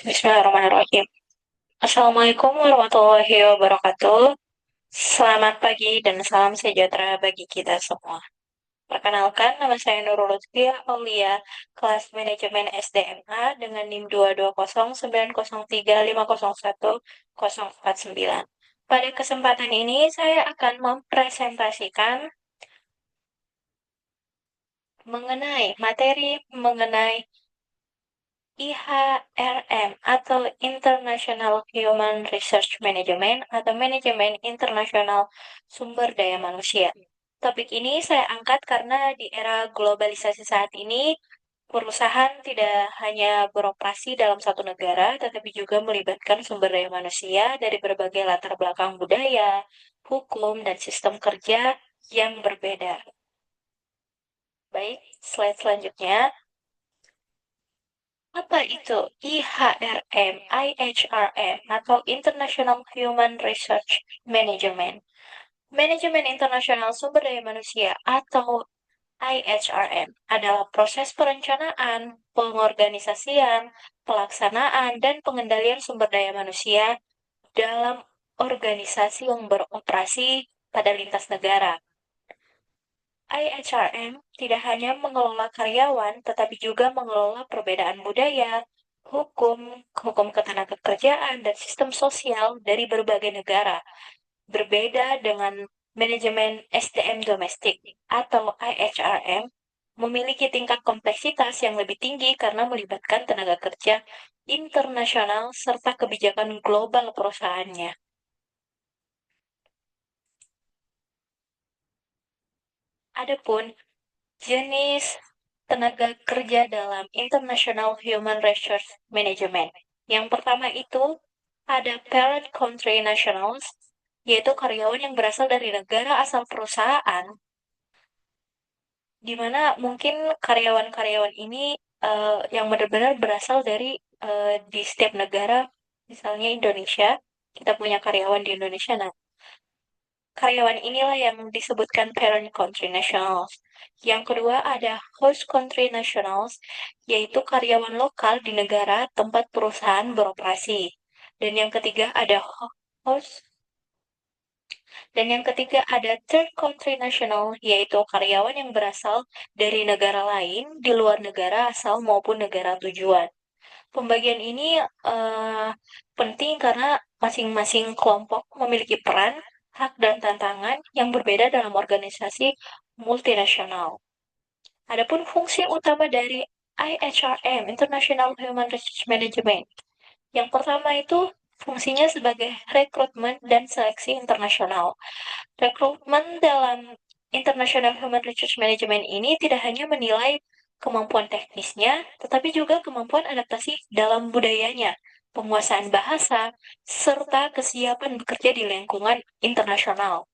Bismillahirrahmanirrahim. Assalamualaikum warahmatullahi wabarakatuh. Selamat pagi dan salam sejahtera bagi kita semua. Perkenalkan, nama saya Nurul Lutfia Aulia, kelas manajemen SDMA dengan NIM 2209035010049. Pada kesempatan ini, saya akan mempresentasikan mengenai IHRM atau International Human Research Management atau Manajemen Internasional Sumber Daya Manusia. Topik ini saya angkat karena di era globalisasi saat ini, perusahaan tidak hanya beroperasi dalam satu negara, tetapi juga melibatkan sumber daya manusia dari berbagai latar belakang budaya, hukum, dan sistem kerja yang berbeda. Baik, slide selanjutnya. Apa itu IHRM, IHRM, atau International Human Research Management? Manajemen Internasional Sumber Daya Manusia atau IHRM adalah proses perencanaan, pengorganisasian, pelaksanaan, dan pengendalian sumber daya manusia dalam organisasi yang beroperasi pada lintas negara. IHRM tidak hanya mengelola karyawan, tetapi juga mengelola perbedaan budaya, hukum ketenagakerjaan, dan sistem sosial dari berbagai negara. Berbeda dengan manajemen SDM domestik atau IHRM, memiliki tingkat kompleksitas yang lebih tinggi karena melibatkan tenaga kerja internasional serta kebijakan global perusahaannya. Adapun jenis tenaga kerja dalam International Human Resource Management. Yang pertama itu ada parent country nationals, yaitu karyawan yang berasal dari negara asal perusahaan, di mana mungkin karyawan-karyawan ini yang benar-benar berasal dari di setiap negara, misalnya Indonesia, kita punya karyawan di Indonesia. Nah, karyawan inilah yang disebutkan parent country nationals. Yang kedua ada host country nationals, yaitu karyawan lokal di negara tempat perusahaan beroperasi. Dan yang ketiga ada host dan yang ketiga ada third country national, yaitu karyawan yang berasal dari negara lain di luar negara asal maupun negara tujuan. Pembagian ini penting karena masing-masing kelompok memiliki peran, hak, dan tantangan yang berbeda dalam organisasi multinasional. Adapun fungsi utama dari IHRM, International Human Resource Management. Yang pertama itu fungsinya sebagai rekrutmen dan seleksi internasional. Rekrutmen dalam International Human Resource Management ini tidak hanya menilai kemampuan teknisnya, tetapi juga kemampuan adaptasi dalam budayanya, penguasaan bahasa, serta kesiapan bekerja di lingkungan internasional.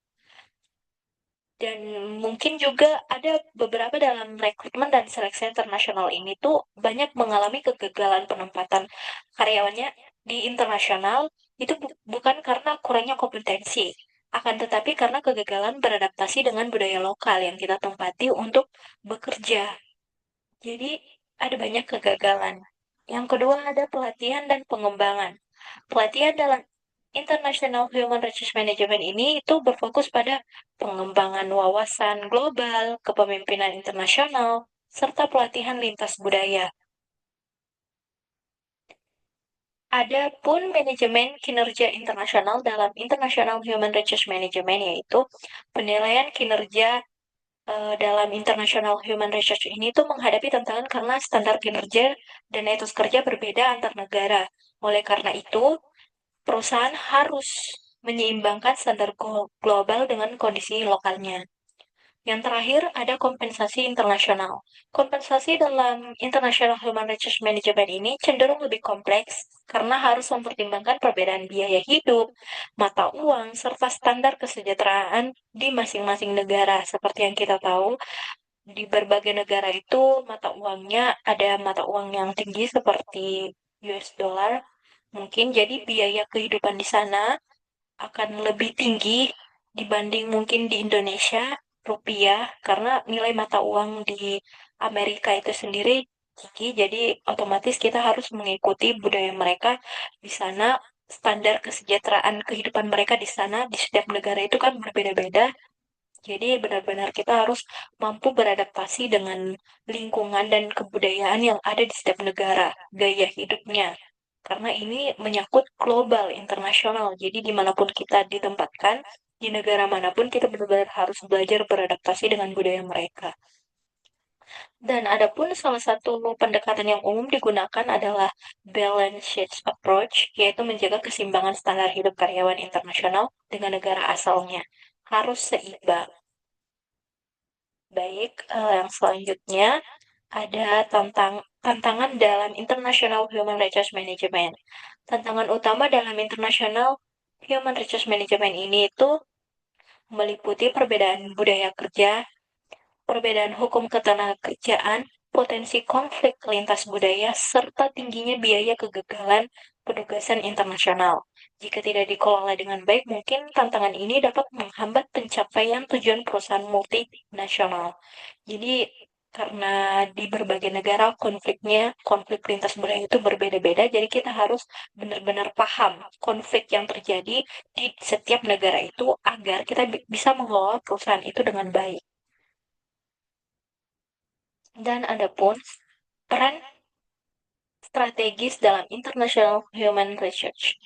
Dan mungkin juga ada beberapa dalam rekrutmen dan seleksi internasional ini tuh banyak mengalami kegagalan penempatan karyawannya di internasional itu bukan karena kurangnya kompetensi, akan tetapi karena kegagalan beradaptasi dengan budaya lokal yang kita tempati untuk bekerja. Jadi ada banyak kegagalan. Yang kedua ada pelatihan dan pengembangan. Pelatihan dalam International Human Resource Management ini itu berfokus pada pengembangan wawasan global, kepemimpinan internasional, serta pelatihan lintas budaya. Ada pun manajemen kinerja internasional dalam International Human Resource Management, yaitu penilaian kinerja dalam International Human Research ini tuh menghadapi tantangan karena standar kinerja dan etos kerja berbeda antar negara. Oleh karena itu, perusahaan harus menyeimbangkan standar global dengan kondisi lokalnya. Yang terakhir ada kompensasi internasional. Kompensasi dalam International Human Resource Management ini cenderung lebih kompleks karena harus mempertimbangkan perbedaan biaya hidup, mata uang, serta standar kesejahteraan di masing-masing negara. Seperti yang kita tahu, di berbagai negara itu mata uangnya ada mata uang yang tinggi seperti US dollar. Mungkin jadi biaya kehidupan di sana akan lebih tinggi dibanding mungkin di Indonesia rupiah karena nilai mata uang di Amerika itu sendiri tinggi, jadi otomatis kita harus mengikuti budaya mereka di sana. Standar kesejahteraan kehidupan mereka di sana di setiap negara itu kan berbeda-beda. Jadi benar-benar kita harus mampu beradaptasi dengan lingkungan dan kebudayaan yang ada di setiap negara, gaya hidupnya. Karena ini menyangkut global, internasional. Jadi dimanapun kita ditempatkan, di negara manapun kita benar-benar harus belajar beradaptasi dengan budaya mereka. Dan adapun salah satu pendekatan yang umum digunakan adalah balanced approach, yaitu menjaga keseimbangan standar hidup karyawan internasional dengan negara asalnya. Harus seimbang. Baik, yang selanjutnya ada tantangan dalam International Human Resource Management. Tantangan utama dalam International Human Resource Management ini itu meliputi perbedaan budaya kerja, perbedaan hukum ketenagakerjaan, potensi konflik lintas budaya, serta tingginya biaya kegagalan penugasan internasional. Jika tidak dikelola dengan baik, mungkin tantangan ini dapat menghambat pencapaian tujuan perusahaan multinasional. Jadi, karena di berbagai negara konflik lintas budaya itu berbeda-beda, jadi kita harus benar-benar paham konflik yang terjadi di setiap negara itu agar kita bisa mengelola perusahaan itu dengan baik. Dan adapun peran strategis dalam International Human Research.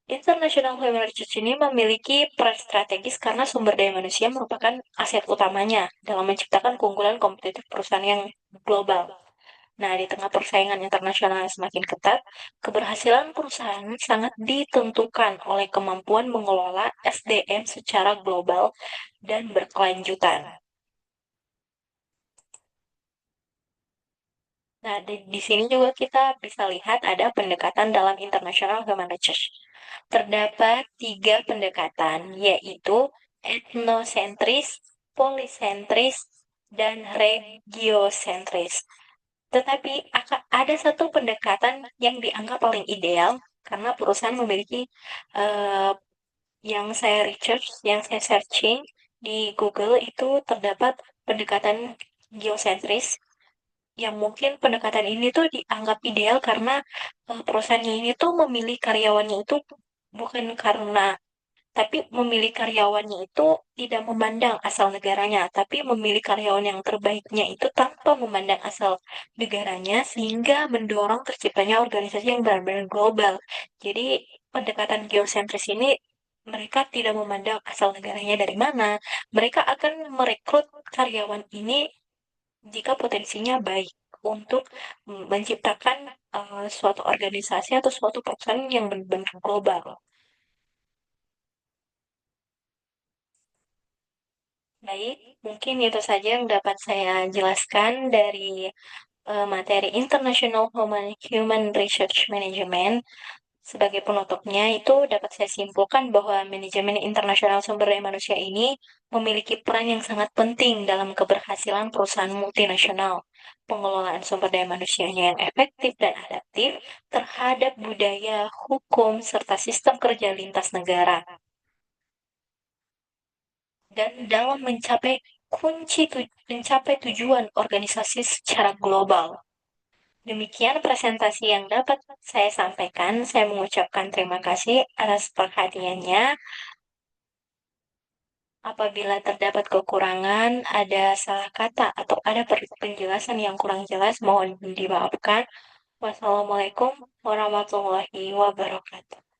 International Human Research ini memiliki peran strategis karena sumber daya manusia merupakan aset utamanya dalam menciptakan keunggulan kompetitif perusahaan yang global. Nah, di tengah persaingan internasional yang semakin ketat, keberhasilan perusahaan sangat ditentukan oleh kemampuan mengelola SDM secara global dan berkelanjutan. Nah, di sini juga kita bisa lihat ada pendekatan dalam International Human Research. Terdapat tiga pendekatan, yaitu etnosentris, polisentris, dan regiosentris. Tetapi ada satu pendekatan yang dianggap paling ideal karena perusahaan memiliki eh, yang saya research, yang saya searching di Google itu terdapat pendekatan geosentris yang mungkin pendekatan ini tuh dianggap ideal karena perusahaannya ini tuh memilih karyawannya itu bukan karena tapi memilih karyawannya itu tidak memandang asal negaranya, tapi memilih karyawan yang terbaiknya itu tanpa memandang asal negaranya sehingga mendorong terciptanya organisasi yang benar-benar global. Jadi pendekatan geosentris ini mereka tidak memandang asal negaranya dari mana, mereka akan merekrut karyawan ini jika potensinya baik untuk menciptakan suatu organisasi atau suatu perusahaan yang benar-benar global. Baik, mungkin itu saja yang dapat saya jelaskan dari materi International Human Research Management. Sebagai penutupnya, itu dapat saya simpulkan bahwa manajemen internasional sumber daya manusia ini memiliki peran yang sangat penting dalam keberhasilan perusahaan multinasional. Pengelolaan sumber daya manusianya yang efektif dan adaptif terhadap budaya, hukum, serta sistem kerja lintas negara. Dan dalam mencapai tujuan organisasi secara global. Demikian presentasi yang dapat saya sampaikan. Saya mengucapkan terima kasih atas perhatiannya. Apabila terdapat kekurangan, ada salah kata atau ada penjelasan yang kurang jelas, mohon dimaafkan. Wassalamualaikum warahmatullahi wabarakatuh.